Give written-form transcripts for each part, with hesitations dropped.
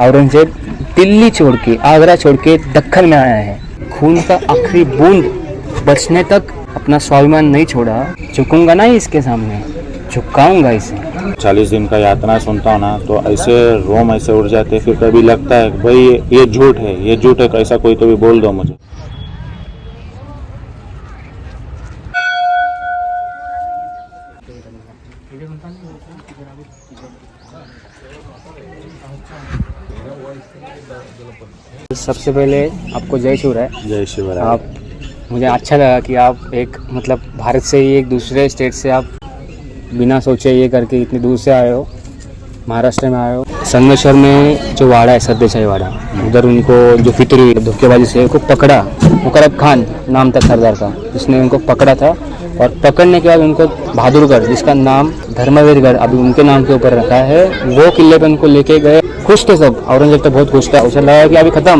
औरंगजेब दिल्ली छोड़ के, आगरा छोड़ के दक्कन में आया है। खून का आखिरी बूंद बचने तक अपना स्वाभिमान नहीं छोड़ा। झुकूंगा ना इसके सामने, झुकाऊंगा इसे। 40 दिन का यातना सुनता हूँ ना तो ऐसे रोम ऐसे उड़ जाते। फिर कभी लगता है भाई ये झूठ है, ये झूठ है, कैसा कोई तो भी बोल दो मुझे। सबसे पहले आपको जय शिवराय। जय शिवराय। आप, मुझे अच्छा लगा कि आप एक मतलब भारत से ही एक दूसरे स्टेट से आप बिना सोचे ये करके इतनी दूर से आए हो, महाराष्ट्र में आए हो। संगमेश्वर में जो वाड़ा है, सरदेसाई वाड़ा, उधर उनको जो फितरी धोखेबाजी से उनको पकड़ा, मुकरब खान नाम था सरदार का, उसने उनको पकड़ा था। और पकड़ने के बाद उनको बहादुरगढ़, जिसका नाम धर्मवीरगढ़ अभी उनके नाम के ऊपर रखा है, वो किले पे उनको लेके गए। खुश थे सब, औरंगजेब तो बहुत खुश था। उसे लगा कि अभी खत्म,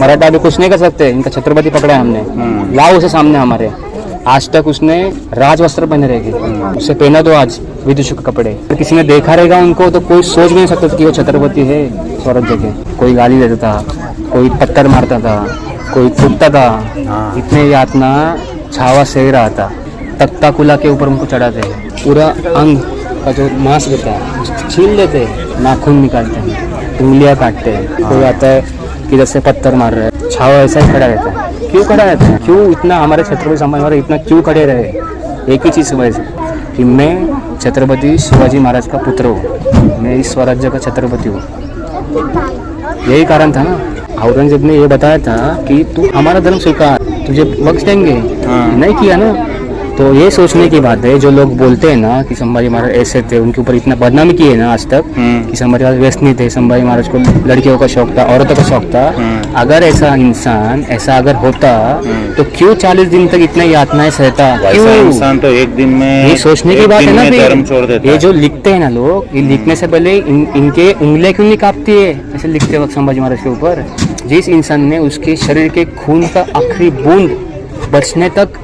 मराठा अभी कुछ नहीं कर सकते, इनका छत्रपति पकड़ा है हमने, लाओ उसे सामने हमारे। आज तक उसने राजवस्त्र पहने रहेगी, उसे पहना दो आज विदुषी के कपड़े। तो किसी ने देखा रहेगा उनको तो कोई सोच भी नहीं सकता कि वो छत्रपति है स्वराज्य के। कोई गाली देता था, कोई पत्थर मारता था, कोई कूदता था। इतने यातना छावा सह रहा था। तख्ता कुला के ऊपर उनको चढ़ाते हैं, पूरा अंग का जो मांस रहता है छील देते हैं, नाखून निकालते हैं, उंगलियां काटते हैं। कोई आता है किधर से पत्थर मार रहा है, छावा ऐसा ही खड़ा रहता है। क्यों खड़ा रहता है? क्यों इतना हमारे छत्रपति संभाजी महाराज इतना क्यों खड़े रहे? एक ही चीज़ वजह से कि मैं छत्रपति शिवाजी महाराज का पुत्र हूँ, मैं इस स्वराज्य का छत्रपति हूँ। यही कारण था ना। औरंगजेब ने ये बताया था कि तू हमारा धर्म स्वीकार, तुझे बख्श देंगे। नहीं किया ना, तो ये सोचने की बात है। जो लोग बोलते हैं ना कि संभाजी महाराज ऐसे थे, उनके ऊपर इतना बदनामी की है ना आज तक कि संभाजी महाराज व्यसनी थे, संभाजी महाराज को लड़कियों का शौक था, औरतों का शौक था। अगर ऐसा इंसान ऐसा अगर होता तो क्यों 40 दिन तक इतना यातनाएं सहता? क्यों? इंसान तो एक दिन में, ये सोचने की बात है ना। धर्म छोड़ देता। ये जो लिखते हैं ना लोग, ये लिखने से पहले इनके उंगलियां क्यों नहीं कांपती है ऐसे लिखते वक्त संभाजी महाराज के ऊपर? जिस इंसान ने उसके शरीर के खून का आखिरी बूंद बचने तक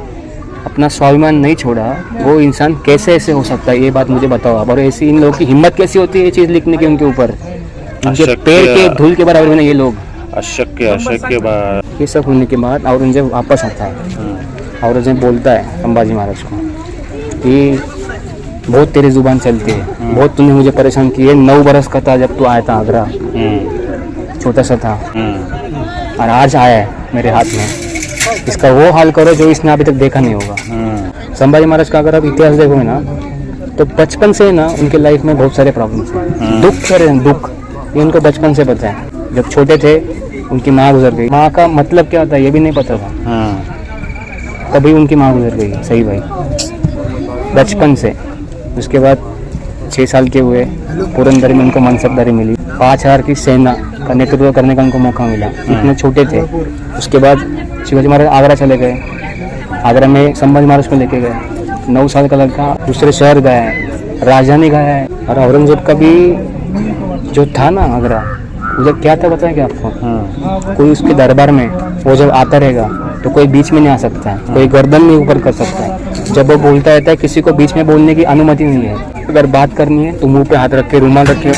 अपना स्वाभिमान नहीं छोड़ा, वो इंसान कैसे ऐसे हो सकता है? ये बात मुझे बताओ आप। और ऐसी इन लोगों की हिम्मत कैसी होती है ये चीज़ लिखने की उनके ऊपर? उनके पैर के धूल के बराबर में ये लोग। अशक्य बात। ये सब होने के बाद औरंगजेब वापस आता है। औरंगजेब बोलता है संभाजी महाराज को कि बहुत तेरी जुबान चलती है, बहुत तूने मुझे परेशान किए। 9 बरस का था जब तू आया था आगरा, छोटा सा था, और आज आया है मेरे हाथ में। इसका वो हाल करो जो इसने अभी तक देखा नहीं होगा। संभाजी महाराज का अगर आप इतिहास देखोगे ना तो बचपन से ना उनके लाइफ में बहुत सारे प्रॉब्लम्स हैं। दुख कह रहे हैं, दुख ये उनको बचपन से पता है। जब छोटे थे उनकी माँ गुजर गई। माँ का मतलब क्या होता है ये भी नहीं पता था। तभी उनकी माँ गुजर गई, सही भाई, बचपन से। उसके बाद 6 साल के हुए, पुरंदर में उनको मनसबदारी मिली, 5000 की सेना का नेतृत्व करने का उनको मौका मिला। इतने छोटे थे। उसके बाद शिवाजी महाराज आगरा चले गए। आगरा में संभाजी महाराज को लेके गए। 9 साल का लड़का दूसरे शहर गया है, राजधानी गया है। और औरंगजेब का भी जो था ना आगरा, उधर क्या था बताएं क्या आपको? कोई उसके दरबार में वो जब आता रहेगा तो कोई बीच में नहीं आ सकता है, कोई गर्दन नहीं ऊपर कर सकता है। जब वो बोलता रहता है किसी को बीच में बोलने की अनुमति नहीं है। अगर बात करनी है तो मुंह पे हाथ रख के, रुमाल रख के,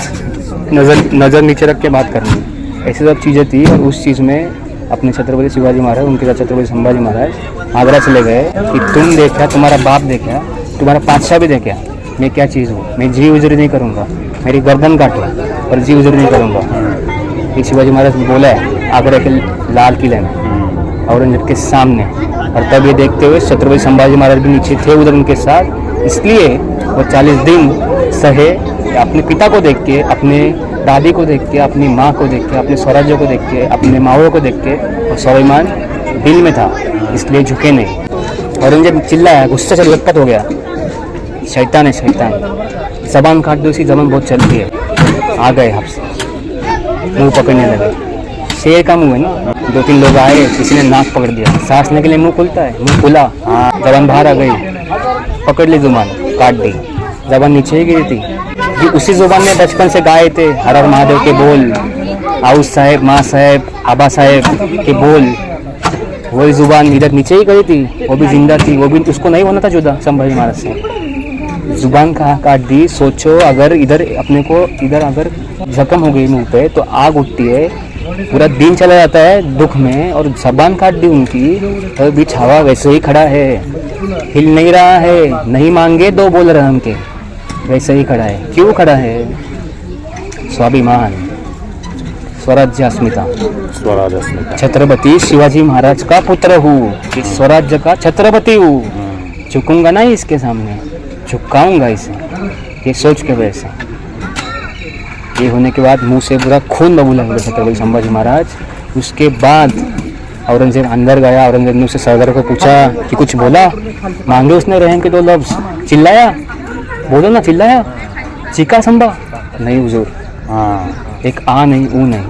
नज़र नीचे रख के बात करनी है। ऐसी सब चीज़ें थी। और उस चीज़ में अपने छत्रपति शिवाजी महाराज, उनके साथ छत्रपति संभाजी महाराज आगरा चले गए कि तुम देखा, तुम्हारा बाप देखा, तुम्हारा बादशाह भी देखा मैं क्या चीज़ हूँ। मैं जी उजरी नहीं करूँगा, मेरी गर्दन काटो पर जी उजरी नहीं करूँगा। ये शिवाजी महाराज बोला है आगरा के लाल किले में औरंगजेब के सामने। और तब ये देखते हुए छत्रपति संभाजी महाराज भी नीचे थे उधर उनके साथ। इसलिए वो 40 दिन सहे, अपने पिता को देख के, अपने दादी को देख के, अपनी माँ को देख के, अपने स्वराज्य को देख के, अपने माओ को देख के, और स्वाभिमान दिल में था, इसलिए झुके नहीं। औरंगजेब चिल्लाया, गुस्से से लटपट हो गया, शैतान है शैतान, जबान काट दो, इसकी जबान बहुत चलती है। आ गए आपसे, मुंह पकड़ने लगे। शेर का मुंह है ना। 2-3 लोग आए, किसी ने नाक पकड़ दिया। सांस लेने के लिए मुंह खुलता है, मुंह खुला, जबान बाहर आ गई, पकड़ ली जुबान, काट दी, जबान नीचे ही गिरी थी। कि उसी जुबान में बचपन से गाए थे हर हर महादेव के बोल, आउस साहेब, माँ साहेब, आबा साहेब के बोल। वही जुबान इधर नीचे ही गई थी, वो भी जिंदा थी, वो भी उसको नहीं होना था जुदा संभाजी महाराज से। जुबान कहाँ काट दी? सोचो अगर इधर अपने को, इधर अगर जख्म हो गई मुंह पे तो आग उठती है, पूरा दिन चला जाता है दुख में, और जबान काट दी उनकी, और भी छावा वैसे ही खड़ा है, हिल नहीं रहा है, नहीं मांगे दो बोल रहे हम के, वैसे ही खड़ा है। क्यों खड़ा है? स्वाभिमान, स्वराज्य अस्मिता, स्वराज अस्मिता। छत्रपति शिवाजी महाराज का पुत्र हूँ, इस स्वराज्य का छत्रपति हूँ, झुकूंगा नहीं इसके सामने, झुकाऊंगा इसे, ये सोच के वैसे। ये होने के बाद मुंह से पूरा खून बबूला हुआ छत्रपति संभाजी महाराज। उसके बाद औरंगजेब अंदर गया, औरंगजेब ने उससे सरदार को पूछा कि कुछ बोला, मांगे उसने रहम के दो लफ्ज, चिल्लाया, बोलो ना, चिल्लाया, चीखा संभा? नहीं हुजूर, हाँ, एक आ नहीं ऊ नहीं।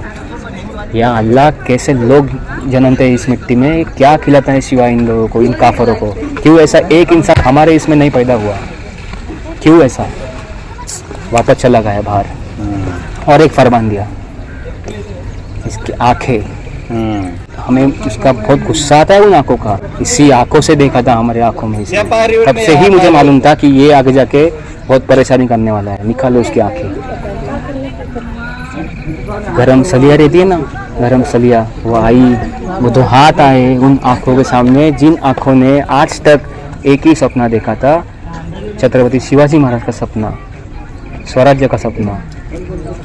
या अल्लाह, कैसे लोग जन्मते हैं इस मिट्टी में, क्या खिलाता है सिवाय इन लोगों को, इन काफरों को? क्यों ऐसा एक इंसान हमारे इसमें नहीं पैदा हुआ? क्यों ऐसा? वापस चला गया बाहर और एक फरमान दिया, इसकी आंखें, हमें उसका बहुत गुस्सा आता है उन आंखों का, इसी आंखों से देखा था हमारे आंखों में इसे। तब से ही मुझे मालूम था कि ये आगे जाके बहुत परेशानी करने वाला है, निकालो उसकी आंखें। गरम सलिया रहती है ना, गरम सलिया, वो आई, वो दो हाथ आए उन आंखों के सामने, जिन आंखों ने आज तक एक ही सपना देखा था, छत्रपति शिवाजी महाराज का सपना, स्वराज्य का सपना,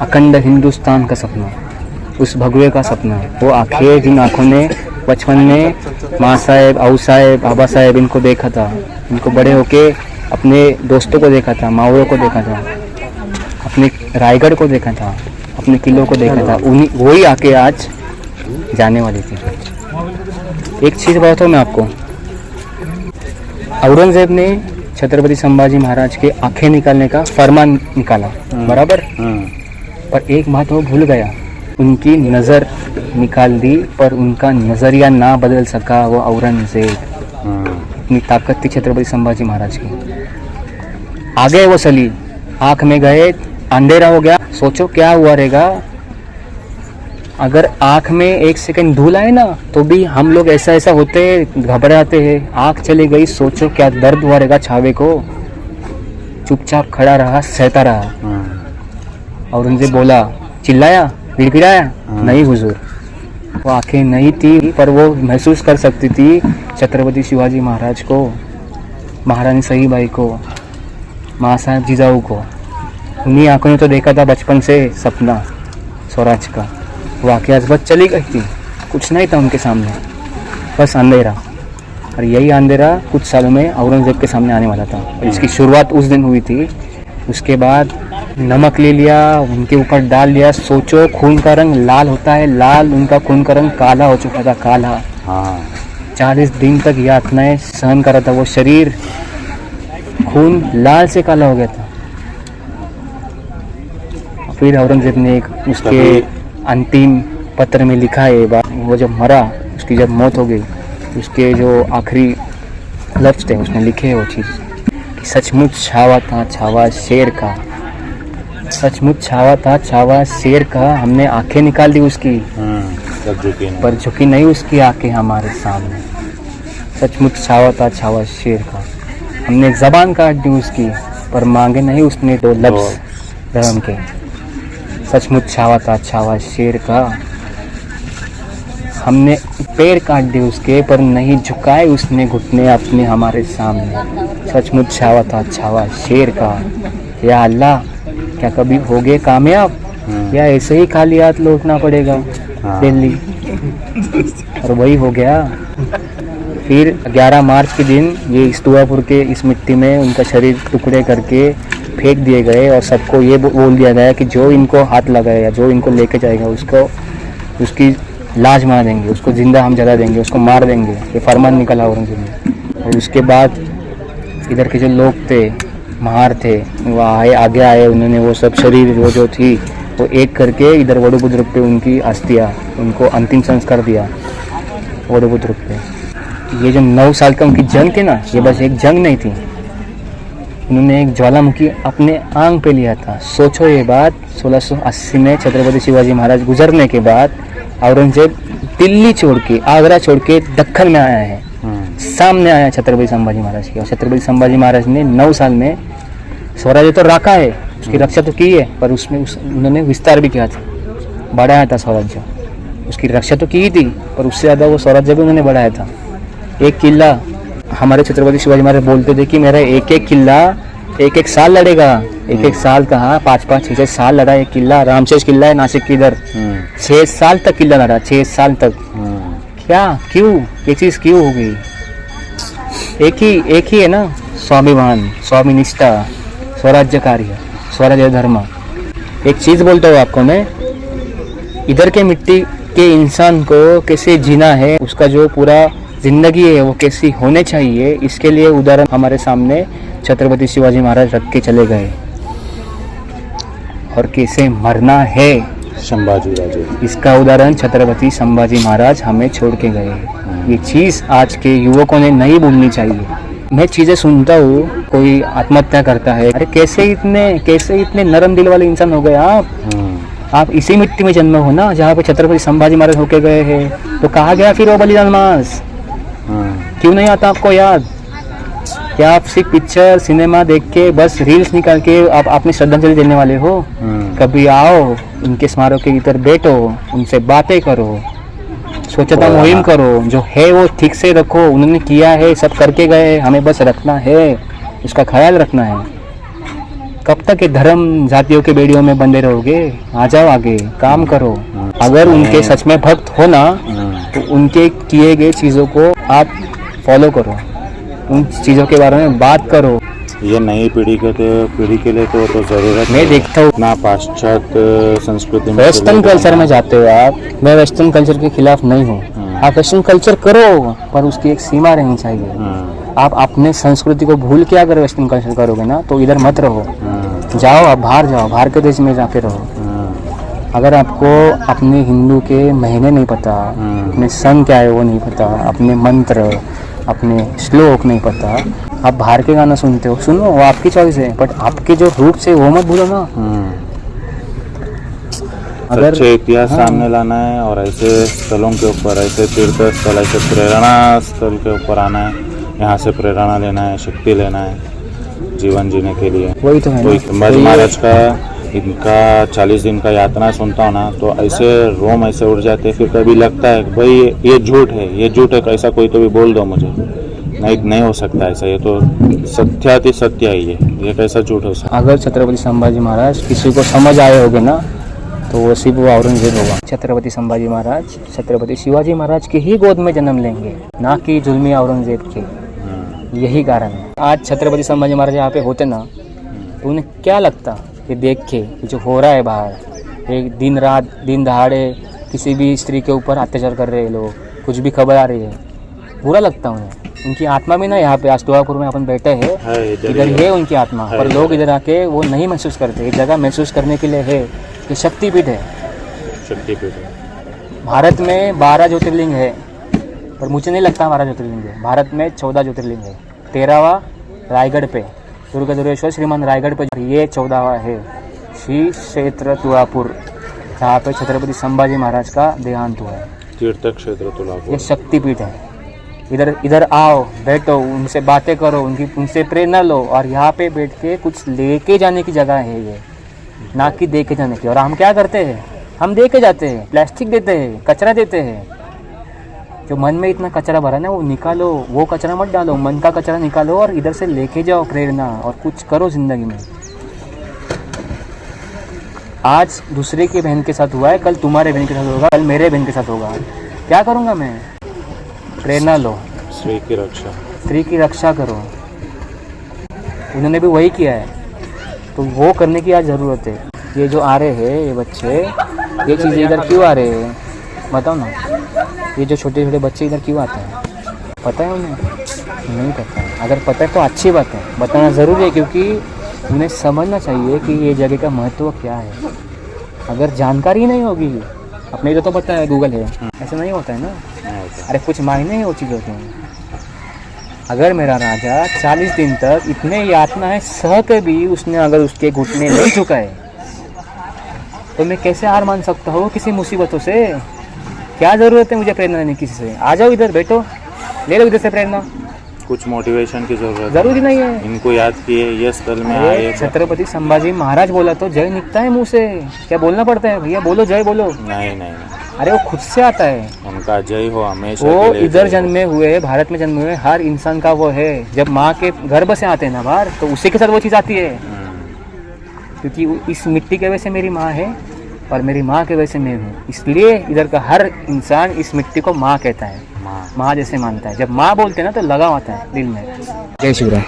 अखंड हिंदुस्तान का सपना, उस भगवे का सपना। वो आंखें, जिन आंखों ने बचपन में माँ साहेब, आओ साहेब, बाबा साहेब इनको देखा था, इनको बड़े होके अपने दोस्तों को देखा था, माओरों को देखा था, अपने रायगढ़ को देखा था, अपने किलों को देखा था, उन्हीं वही आके आज जाने वाली थी। एक चीज़ बताता हूँ मैं आपको, औरंगजेब ने छत्रपति संभाजी महाराज के आंखें निकालने का फरमान निकाला, बराबर, पर एक बात वो भूल गया, उनकी नज़र निकाल दी, पर उनका नज़रिया ना बदल सका वो औरंगजेब। इतनी ताकत थी छत्रपति संभाजी महाराज की। आ गए वो सली, आँख में गए, अंधेरा हो गया, सोचो क्या हुआ रहेगा अगर आँख में एक सेकंड धूल आए ना, तो भी हम लोग ऐसा ऐसा होते हैं, घबराते हैं। आँख चली गई, सोचो क्या दर्द हुआ रहेगा छावे को। चुपचाप खड़ा रहा, सहता रहा। औरंगजेब बोला, चिल्लाया, गिड़गिड़ाया? नहीं हुजूर, वो आंखें नहीं थी, पर वो महसूस कर सकती थी छत्रपति शिवाजी महाराज को, महारानी सईबाई को, माँ साहब जिजाऊ को। उन्हीं आंखों ने तो देखा था बचपन से सपना स्वराज का। वो आंखें आज बस चली गई थी, कुछ नहीं था उनके सामने, बस अंधेरा। और यही अंधेरा कुछ सालों में औरंगजेब के सामने आने वाला था। और इसकी शुरुआत उस दिन हुई थी। उसके बाद नमक ले लिया, उनके ऊपर डाल दिया। सोचो, खून का रंग लाल होता है, लाल, उनका खून का रंग काला हो चुका था, काला। 40 दिन तक यातनाएं सहन कर रहा था वो शरीर, खून लाल से काला हो गया था। फिर औरंगजेब ने एक उसके अंतिम पत्र में लिखा है, वो जब मरा, उसकी जब मौत हो गई, उसके जो आखिरी लफ्ज़ थे उसने लिखे वो चीज़ कि सचमुच छावा था छावा शेर का, सचमुच छावा था छावा शेर का। हमने आंखें निकाल दी उसकी, पर झुकी नहीं उसकी आंखें हमारे सामने। सचमुच छावा था छावा शेर का। हमने जबान काट दी उसकी, पर मांगे नहीं उसने दो लफ्ज़ रहम के। सचमुच छावा था छावा शेर का। हमने पैर काट दिए उसके, पर नहीं झुकाए उसने घुटने अपने हमारे सामने। सचमुच छावा था छावा शेर का। या अल्लाह, क्या कभी होगे कामयाब, या ऐसे ही खाली हाथ लौटना पड़ेगा दिल्ली? और वही हो गया। फिर 11 मार्च के दिन ये इस्तुआपुर के इस मिट्टी में उनका शरीर टुकड़े करके फेंक दिए गए, और सबको ये बोल दिया गया कि जो इनको हाथ लगाएगा, जो इनको लेके जाएगा, उसको उसकी लाज मार देंगे, उसको जिंदा हम जला देंगे, उसको मार देंगे। ये फरमान निकला औरंगजेब ने। और उसके बाद इधर के जो लोग थे, महार थे, वो आगे आए, उन्होंने वो सब शरीर वो जो थी वो एक करके इधर वडुबुद्रुक पे उनकी अस्थियाँ, उनको अंतिम संस्कार दिया वडुबुद्रुक पे। ये जो 9 साल का उनकी जंग थी ना, ये बस एक जंग नहीं थी, उन्होंने एक ज्वालामुखी अपने आंग पे लिया था। सोचो ये बात, 1680 में छत्रपति शिवाजी महाराज गुजरने के बाद औरंगजेब दिल्ली छोड़ के, आगरा छोड़ के दक्कन में आया है, सामने आया छत्रपति संभाजी महाराज के। और छत्रपति संभाजी महाराज ने 9 साल में स्वराज्य तो रखा है, उसकी रक्षा तो की है, पर उसमें उन्होंने विस्तार भी किया था, बढ़ाया था स्वराज्य। उसकी रक्षा तो की थी, पर उससे ज़्यादा वो स्वराज्य भी उन्होंने बढ़ाया था। एक किला, हमारे छत्रपति शिवाजी महाराज बोलते थे कि मेरा एक एक किला एक एक साल लड़ेगा। एक एक साल कहा, 5-5 6 साल लड़ा एक किला। रामशेष किला है नासिक के इधर, 6 साल तक किला लड़ा, 6 साल तक। क्या, क्यों, ये चीज़ क्यों हो गई? एक ही है ना, स्वाभिमान, स्वामी निष्ठा, स्वराज्य कार्य, स्वराज्य धर्म। एक चीज़ बोलता हूँ आपको मैं, इधर के मिट्टी के इंसान को कैसे जीना है, उसका जो पूरा जिंदगी है वो कैसी होने चाहिए, इसके लिए उदाहरण हमारे सामने छत्रपति शिवाजी महाराज रख के चले गए। और कैसे मरना है, संभाजी राजे, इसका उदाहरण छत्रपति संभाजी महाराज हमें छोड़ के गए। ये चीज़ आज के युवकों ने नहीं भूलनी चाहिए। मैं चीज़ें सुनता हूँ, कोई आत्महत्या करता है, अरे कैसे इतने नरम दिल वाले इंसान हो गए आप इसी मिट्टी में जन्म हो ना, जहाँ पे छत्रपति संभाजी महाराज होके गए हैं। तो कहाँ गया फिर वो बलिदान मास? क्यों नहीं आता आपको याद? क्या आप सिर्फ पिक्चर सिनेमा देख के बस रील्स निकाल के आप अपनी श्रद्धांजलि देने वाले हो? कभी आओ, उनके स्मारक के इधर बैठो, उनसे बातें करो, स्वच्छता मुहिम करो, जो है वो ठीक से रखो। उन्होंने किया है, सब करके गए, हमें बस रखना है, उसका ख्याल रखना है। कब तक ये धर्म जातियों के बेड़ियों में बंधे रहोगे? आ जाओ आगे, काम करो। अगर उनके सच में भक्त हो ना, तो उनके किए गए चीज़ों को आप फॉलो करो, उन चीज़ों के बारे में बात करो। ये नई पीढ़ी के लिए तो ज़रूरत मैं देखता हूँ ना, पाश्चात्य संस्कृति में वेस्टर्न कल्चर में जाते हो आप। मैं वेस्टर्न कल्चर के खिलाफ नहीं हूँ, आप वेस्टर्न कल्चर करो, पर उसकी एक सीमा रहनी चाहिए। आप अपने संस्कृति को भूल के अगर वेस्टर्न कल्चर करोगे ना, तो इधर मत रहो, जाओ, आप बाहर जाओ, बाहर के देश में जाके रहो। अगर आपको अपने हिंदू के महीने नहीं पता, अपने सन क्या है वो नहीं पता, अपने मंत्र, अपने श्लोक नहीं पता, आप बाहर के गाना सुनते हो, सुनो, वो आपकी चॉइस है, बट आपके जो रूप से वो मत भूलो ना। अगर अच्छे इतिहास सामने लाना है और ऐसे स्थलों के ऊपर, ऐसे तीर्थ स्थल, ऐसे प्रेरणा स्थल के ऊपर आना है, यहाँ से प्रेरणा लेना है, शक्ति लेना है जीवन जीने के लिए। वही तो है। संभाजी महाराज का इनका 40 दिन का यात्रा सुनता हूँ ना, तो ऐसे रोम ऐसे उड़ जाते। फिर कभी लगता है भाई ये झूठ है, ये झूठ है, ऐसा कोई तो भी बोल दो मुझे। नहीं हो सकता ऐसा, ये तो सत्याति सत्य है, ये कैसा झूठ हो सकता। अगर छत्रपति संभाजी महाराज किसी को समझ आए होगे ना, तो वो सिर्फ वो औरंगजेब होगा। छत्रपति संभाजी महाराज छत्रपति शिवाजी महाराज की ही गोद में जन्म लेंगे, ना कि जुल्मी औरंगजेब के। यही कारण है। आज छत्रपति संभाजी महाराज यहाँ पे होते ना, तो उन्हें क्या लगता कि देख के जो हो रहा है बाहर, एक दिन दहाड़े किसी भी स्त्री के ऊपर अत्याचार कर रहे हैं लोग, कुछ भी खबर आ रही है, बुरा लगता उन्हें। उनकी आत्मा भी ना यहाँ पे आज दुआपुर में अपन बैठे हैं, इधर है उनकी आत्मा, पर लोग इधर आके वो नहीं महसूस करते। एक जगह महसूस करने के लिए है, ये शक्तिपीठ है। शक्तिपीठ है। भारत में 12 ज्योतिर्लिंग है, पर मुझे नहीं लगता 12 ज्योतिर्लिंग है। भारत में 14 ज्योतिर्लिंग है। 13वां रायगढ़ पे दुर्गेश्वर श्रीमान रायगढ़ पे, ये 14वां है श्री क्षेत्र तुलापुर, जहाँ पे छत्रपति संभाजी महाराज का देहांत हुआ है। तीर्थ क्षेत्र तुलापुर, ये शक्तिपीठ है। इधर आओ, बैठो, उनसे बातें करो, उनसे प्रेरणा लो, और यहाँ पे बैठ के कुछ लेके जाने की जगह है ये, ना कि दे के जाने की। और हम क्या करते हैं, हम दे के जाते हैं, प्लास्टिक देते हैं, कचरा देते हैं। जो मन में इतना कचरा भरा ना, वो निकालो, वो कचरा मत डालो, मन का कचरा निकालो और इधर से लेके जाओ प्रेरणा, और कुछ करो जिंदगी में। आज दूसरे की बहन के साथ हुआ है, कल तुम्हारे बहन के साथ होगा, कल मेरे बहन के साथ होगा। क्या करूँगा मैं? प्रेरणा लो, स्त्री की रक्षा करो। उन्होंने भी वही किया है, तो वो करने की आज ज़रूरत है। ये जो आ रहे हैं ये बच्चे, ये चीज़ें इधर क्यों आ रहे हैं बताओ ना। ये जो छोटे छोटे बच्चे इधर क्यों आते हैं, पता है उन्हें? नहीं पता है। अगर पता है तो अच्छी बात है, बताना ज़रूरी है, क्योंकि उन्हें समझना चाहिए कि ये जगह का महत्व क्या है। अगर जानकारी नहीं होगी, अपने को तो पता है गूगल है, ऐसा नहीं होता है ना। अरे कुछ मायने ही वो चीज़ होती हैं। अगर मेरा राजा 40 दिन तक इतने यातनाएं सह के भी उसने अगर उसके घुटने नहीं झुकाए, तो मैं कैसे हार मान सकता हूँ किसी मुसीबतों से? क्या ज़रूरत है मुझे प्रेरणा लेने किसी से? आ जाओ इधर बैठो, ले लो इधर से प्रेरणा, कुछ मोटिवेशन की जरूरत है। जरूरी नहीं है। इनको याद किए ये स्थल में अरे आए। छत्रपति संभाजी महाराज बोला तो जय निकता है मुंह से, क्या बोलना पड़ता है भैया, बोलो जय बोलो। नहीं नहीं, अरे वो खुद से आता है, उनका जय हो हमेशा वो के लिए इधर जय हो। जन्मे हुए, भारत में जन्मे हुए हर इंसान का वो है। जब माँ के गर्भ से आते हैं ना बाहर, तो उसी के साथ वो चीज़ आती है, क्योंकि इस मिट्टी के वजह से मेरी माँ है और मेरी माँ के वजह से मैं हूँ, इसलिए इधर का हर इंसान इस मिट्टी को माँ कहता है, माँ। माँ जैसे मानता है। जब माँ बोलते हैं ना तो लगाव आता है दिल में। जय शिवराय।